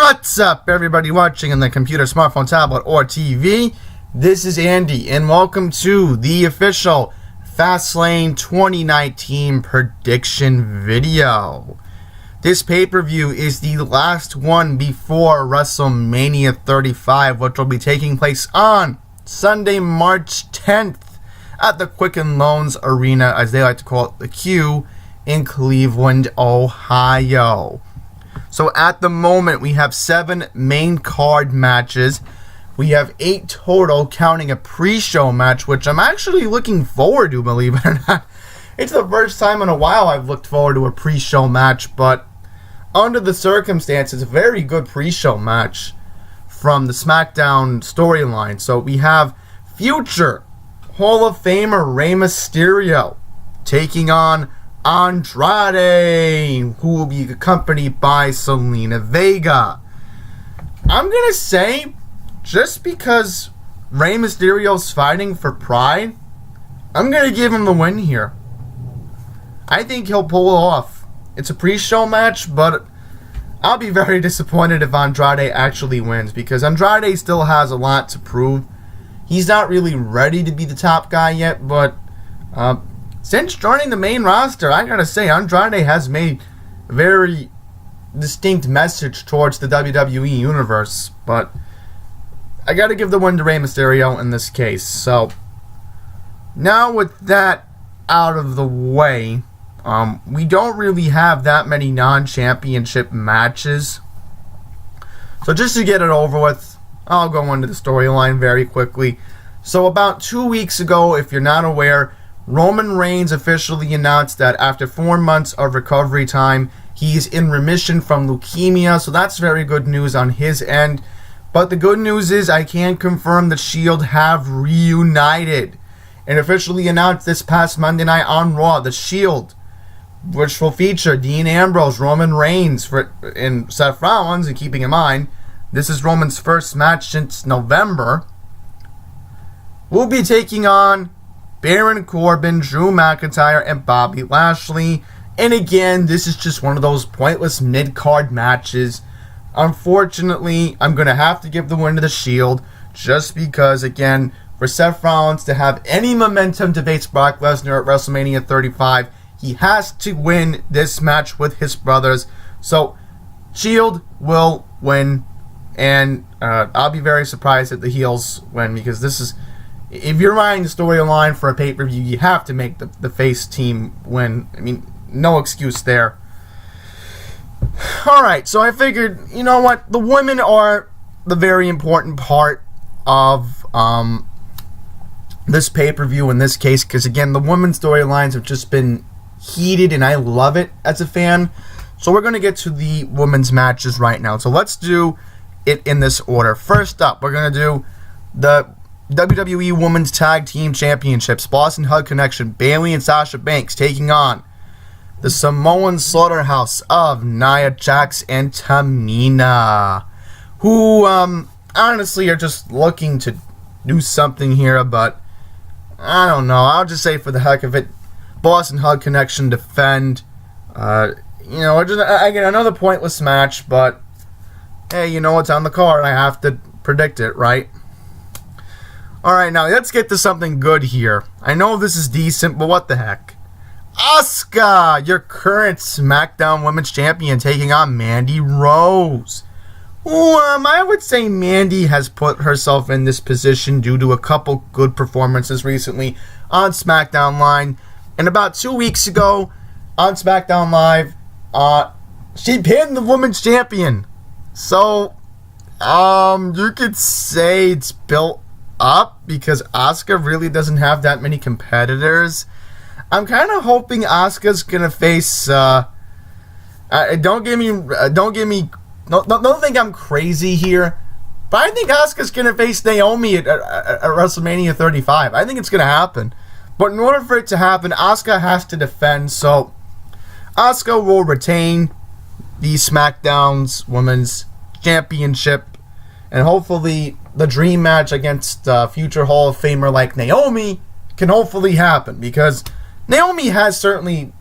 What's up, everybody watching on the computer, smartphone, tablet, or TV? This is Andy, and welcome to the official Fastlane 2019 prediction video. This pay-per-view is the last one before Wrestlemania 35, which will be taking place on Sunday, March 10th at the Quicken Loans Arena, as they like to call it, the Q, in Cleveland, Ohio. So at the moment, we have 7 main card matches. We have 8 total, counting a pre-show match, which I'm actually looking forward to, believe it or not. It's the first time in a while I've looked forward to a pre-show match, but under the circumstances, a very good pre-show match from the SmackDown storyline. So we have future Hall of Famer Rey Mysterio taking on Andrade, who will be accompanied by Zelina Vega. I'm going to say, just because Rey Mysterio's fighting for pride, I'm going to give him the win here. I think he'll pull it off. It's a pre-show match, but I'll be very disappointed if Andrade actually wins, because Andrade still has a lot to prove. He's not really ready to be the top guy yet, but since joining the main roster, I gotta say, Andrade has made a very distinct message towards the WWE Universe, but I gotta give the win to Rey Mysterio in this case. So, now with that out of the way, we don't really have that many non-championship matches. So just to get it over with, I'll go into the storyline very quickly. So about 2 weeks ago, if you're not aware, Roman Reigns officially announced that after 4 months of recovery time, he's in remission from leukemia, so that's very good news on his end. But the good news is I can confirm the Shield have reunited and officially announced this past Monday night on Raw, the Shield, which will feature Dean Ambrose, Roman Reigns, and Seth Rollins, and keeping in mind, this is Roman's first match since November, will be taking on Baron Corbin, Drew McIntyre, and Bobby Lashley. And again, this is just one of those pointless mid-card matches. Unfortunately, I'm going to have to give the win to the Shield, just because, again, for Seth Rollins to have any momentum to face Brock Lesnar at WrestleMania 35, he has to win this match with his brothers. So, Shield will win, and I'll be very surprised if the heels win, because this is, if you're writing the storyline for a pay-per-view, you have to make the face team win. I mean, no excuse there. Alright, so I figured, you know what, the women are the very important part of this pay-per-view in this case, because again, the women's storylines have just been heated, and I love it as a fan. So we're going to get to the women's matches right now. So let's do it in this order. First up, we're going to do the WWE Women's Tag Team Championships. Boss and Hug Connection, Bayley and Sasha Banks taking on the Samoan Slaughterhouse of Nia Jax and Tamina, who honestly are just looking to do something here, but I don't know. I'll just say, for the heck of it, Boss and Hug Connection defend. You know, again, another pointless match, but hey, you know what's on the card. I have to predict it, right? Alright, now let's get to something good here. I know this is decent, but what the heck? Asuka, your current SmackDown Women's Champion, taking on Mandy Rose. Who, I would say Mandy has put herself in this position due to a couple good performances recently on SmackDown Live. And about 2 weeks ago, on SmackDown Live, she pinned the Women's Champion. So, you could say it's built up because Asuka really doesn't have that many competitors. I'm kind of hoping Asuka's gonna face. Don't think I'm crazy here, but I think Asuka's gonna face Naomi at WrestleMania 35. I think it's gonna happen, but in order for it to happen, Asuka has to defend. So Asuka will retain the SmackDown's Women's Championship, and hopefully the dream match against future Hall of Famer like Naomi can hopefully happen, because Naomi has certainly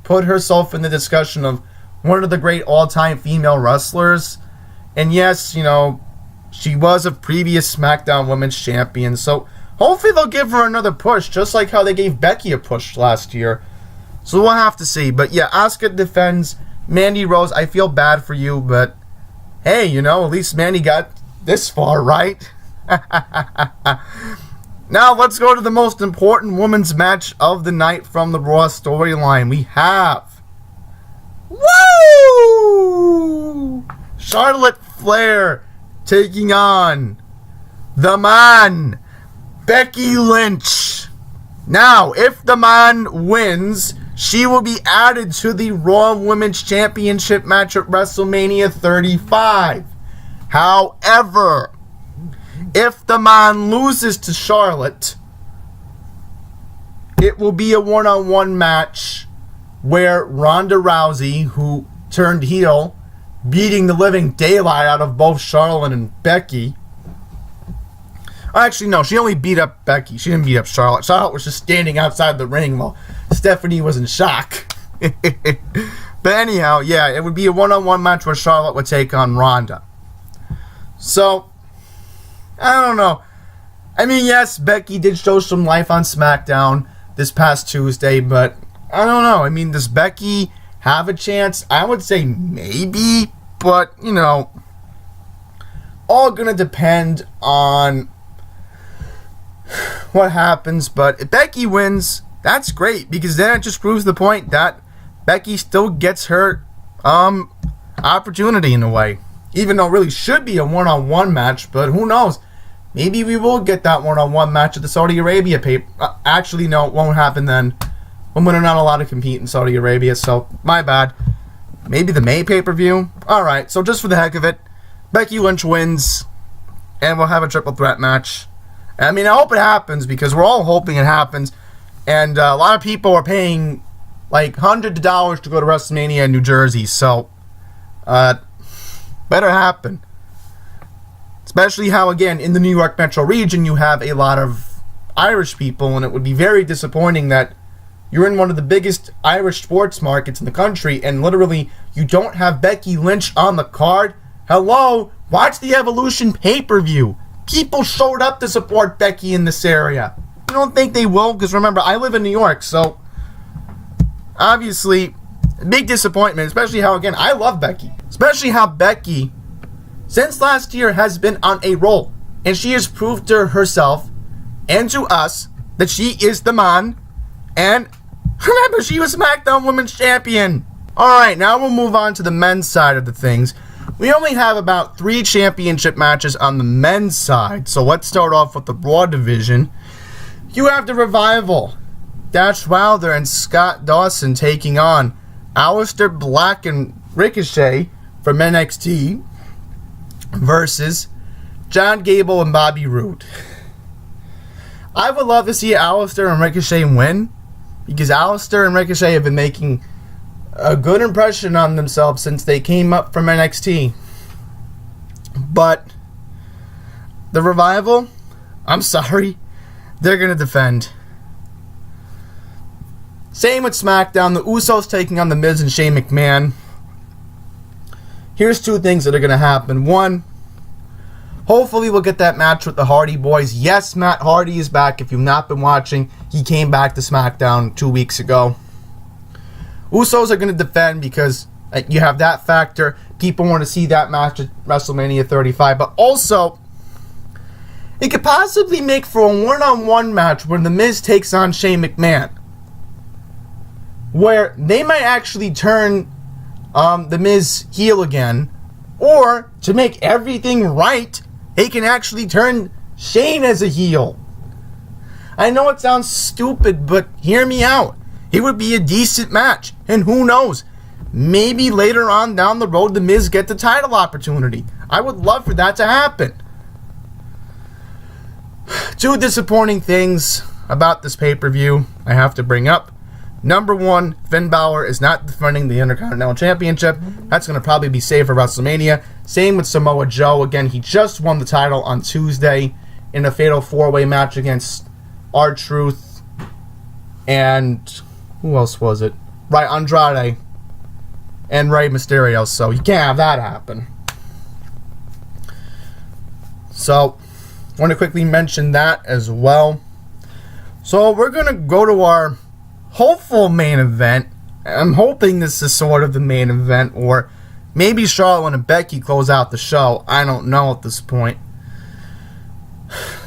put herself in the discussion of one of the great all-time female wrestlers, And yes, you know, she was a previous SmackDown Women's Champion, so hopefully they'll give her another push, just like how they gave Becky a push last year. So we'll have to see. But yeah, Asuka defends Mandy Rose. I feel bad for you, but hey, you know, at least Mandy got this far, right? Now let's go to the most important women's match of the night from the Raw storyline. We have Charlotte Flair taking on the man, Becky Lynch. Now, if the man wins, she will be added to the Raw Women's Championship match at WrestleMania 35. However, if the man loses to Charlotte, it will be a one-on-one match where Ronda Rousey, who turned heel, beating the living daylight out of both Charlotte and Becky. Actually, no, she only beat up Becky. She didn't beat up Charlotte. Charlotte was just standing outside the ring while Stephanie was in shock. But anyhow, yeah, it would be a one-on-one match where Charlotte would take on Ronda. So, I don't know. I mean, yes, Becky did show some life on SmackDown this past Tuesday, but I don't know. I mean, does Becky have a chance? I would say maybe, but, you know, all gonna depend on what happens. But if Becky wins, that's great, because then it just proves the point that Becky still gets her opportunity in a way, even though it really should be a one-on-one match. But who knows, maybe we will get that one-on-one match at the Saudi Arabia actually, no, it won't happen then. Women are not allowed to compete in Saudi Arabia, so my bad. Maybe the May pay-per-view? Alright, so just for the heck of it, Becky Lynch wins, and we'll have a triple threat match. I mean, I hope it happens, because we're all hoping it happens, and a lot of people are paying like hundreds of dollars to go to WrestleMania in New Jersey, so better happen. Especially how, again, in the New York metro region, you have a lot of Irish people, and it would be very disappointing that you're in one of the biggest Irish sports markets in the country, and literally you don't have Becky Lynch on the card. Hello? Watch the Evolution pay-per-view. People showed up to support Becky in this area. You don't think they will? Because remember, I live in New York, so obviously, big disappointment, especially how, again, I love Becky. Especially how Becky, since last year, has been on a roll. And she has proved to herself and to us that she is the man. And remember, she was SmackDown Women's Champion. Alright, now we'll move on to the men's side of the things. We only have about 3 championship matches on the men's side. So let's start off with the Raw division. You have the Revival, Dash Wilder and Scott Dawson taking on Aleister Black and Ricochet from NXT versus John Gable and Bobby Roode. I would love to see Aleister and Ricochet win, because Aleister and Ricochet have been making a good impression on themselves since they came up from NXT. But the Revival, I'm sorry, they're going to defend. Same with SmackDown. The Usos taking on The Miz and Shane McMahon. Here's 2 things that are going to happen. 1, hopefully we'll get that match with the Hardy Boys. Yes, Matt Hardy is back. If you've not been watching, he came back to SmackDown 2 weeks ago. Usos are going to defend because you have that factor. People want to see that match at WrestleMania 35. But also, it could possibly make for a one-on-one match where The Miz takes on Shane McMahon, where they might actually turn The Miz heel again, or to make everything right, they can actually turn Shane as a heel. I know it sounds stupid, but hear me out. It would be a decent match, and who knows, maybe later on down the road, The Miz get the title opportunity. I would love for that to happen. 2 disappointing things about this pay-per-view I have to bring up. Number 1, Finn Balor is not defending the Intercontinental Championship. That's going to probably be saved for WrestleMania. Same with Samoa Joe. Again, he just won the title on Tuesday in a fatal 4-way match against R-Truth and who else was it? Right, Andrade and Rey Mysterio. So you can't have that happen. So, I want to quickly mention that as well. So, we're going to go to our hopeful main event. I'm hoping this is sort of the main event, or maybe Charlotte and Becky close out the show. I don't know at this point.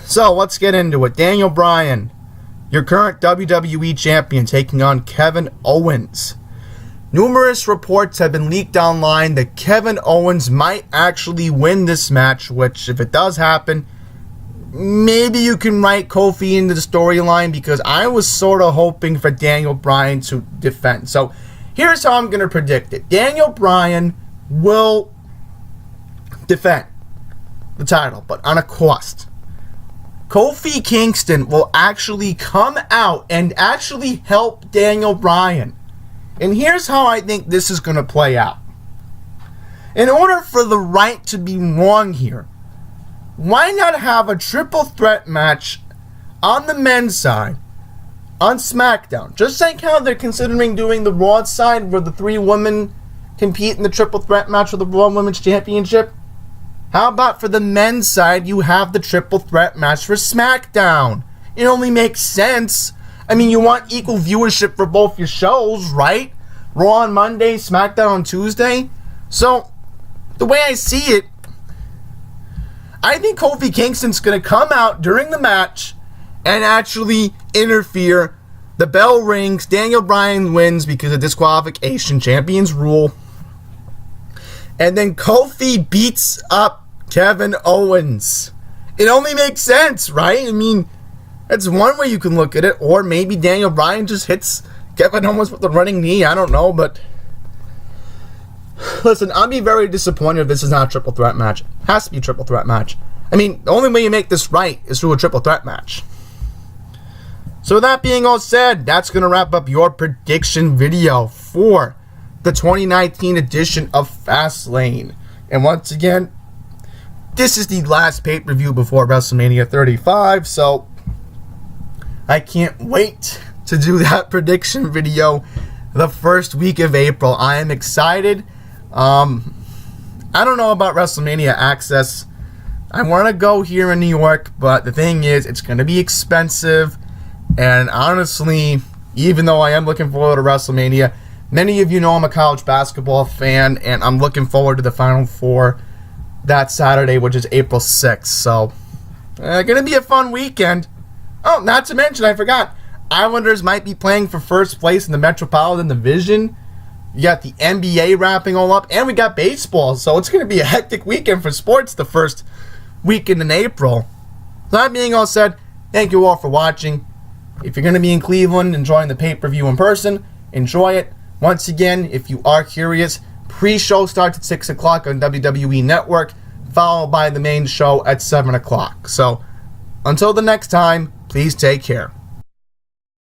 So, let's get into it. Daniel Bryan, your current WWE champion, taking on Kevin Owens. Numerous reports have been leaked online that Kevin Owens might actually win this match, which, if it does happen, maybe you can write Kofi into the storyline, because I was sort of hoping for Daniel Bryan to defend. So, here's how I'm going to predict it. Daniel Bryan will defend the title, but on a cost. Kofi Kingston will actually come out and actually help Daniel Bryan. And here's how I think this is going to play out. In order for the right to be wrong here, why not have a triple threat match on the men's side on SmackDown? Just like how they're considering doing the Raw side, where the 3 women compete in the triple threat match for the Raw Women's Championship. How about for the men's side, you have the triple threat match for SmackDown? It only makes sense. I mean, you want equal viewership for both your shows, right? Raw on Monday, SmackDown on Tuesday. So, the way I see it, I think Kofi Kingston's going to come out during the match and actually interfere. The bell rings. Daniel Bryan wins because of disqualification. Champions rule. And then Kofi beats up Kevin Owens. It only makes sense, right? I mean, that's one way you can look at it. Or maybe Daniel Bryan just hits Kevin Owens with the running knee. I don't know, but listen, I'll be very disappointed if this is not a triple threat match. It has to be a triple threat match. I mean, the only way you make this right is through a triple threat match. So with that being all said, that's going to wrap up your prediction video for the 2019 edition of Fastlane. And once again, this is the last pay-per-view before WrestleMania 35, so I can't wait to do that prediction video the first week of April. I am excited. I don't know about WrestleMania access. I want to go here in New York, but the thing is, it's going to be expensive. And honestly, even though I am looking forward to WrestleMania, many of you know I'm a college basketball fan, and I'm looking forward to the Final Four that Saturday, which is April 6th. So, going to be a fun weekend. Oh, not to mention, I forgot, Islanders might be playing for first place in the Metropolitan Division. You got the NBA wrapping all up, and we got baseball. So it's going to be a hectic weekend for sports the first weekend in April. So that being all said, thank you all for watching. If you're going to be in Cleveland enjoying the pay-per-view in person, enjoy it. Once again, if you are curious, pre-show starts at 6 o'clock on WWE Network, followed by the main show at 7 o'clock. So, until the next time, please take care.